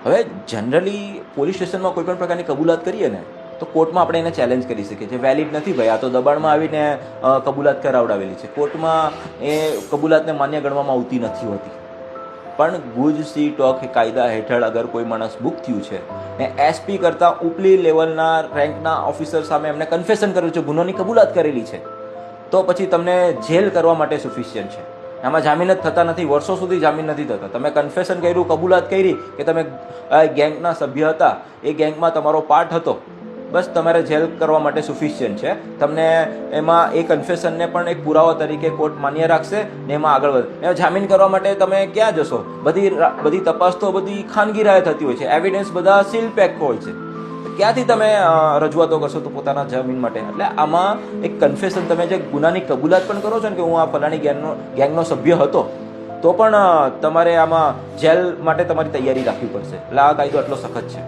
હવે generally police સ્ટેશનમાં કોઈ પણ પ્રકારની કબૂલાત કરીએ ને તો કોર્ટમાં આપણે એને ચેલેન્જ કરી શકીએ છીએ, વેલિડ નથી ભાઈ, આ તો દબાણમાં આવીને કબૂલાત કરાવડાવેલી છે. કોર્ટમાં એ કબૂલાતને માન્ય ગણવામાં આવતી નથી હોતી. પણ ગુજ સી ટોક કાયદા હેઠળ અગર કોઈ માણસ બુક થયું છે ને એસપી કરતાં ઉપલી લેવલના રેન્કના ઓફિસર સામે એમને કન્ફેશન કર્યું છે, ગુનોની કબૂલાત કરેલી છે, તો પછી તમને જેલ કરવા માટે સફિશિયન્ટ છે. આમાં જામીન જ થતા નથી, વર્ષો સુધી જામીન નથી થતા. તમે કન્ફેશન કર્યું, કબૂલાત કરી કે તમે ગેંગના સભ્ય હતા, એ ગેંગમાં તમારો પાર્ટ હતો, બસ તમારે જેલ કરવા માટે સફિશિયન્ટ છે. તમને એમાં એ કન્ફેશનને પણ એક પુરાવા તરીકે કોર્ટ માન્ય રાખશે ને એમાં આગળ વધે. જામીન કરવા માટે તમે ક્યાં જશો? બધી તપાસ તો બધી ખાનગી રાહે થતી હોય છે, એવિડન્સ બધા સીલ પેક હોય છે. ક્યાંથી તમે રજૂઆતો કરશો તો પોતાના જામીન માટે? એટલે આમાં એક કન્ફેશન, તમે જે ગુનાની કબૂલાત પણ કરો છો ને કે હું આ ફલાણી ગેંગનો સભ્ય હતો, તો પણ તમારે આમાં જેલ માટે તમારી તૈયારી રાખવી પડશે. એટલે આ કાયદો આટલો સખત છે.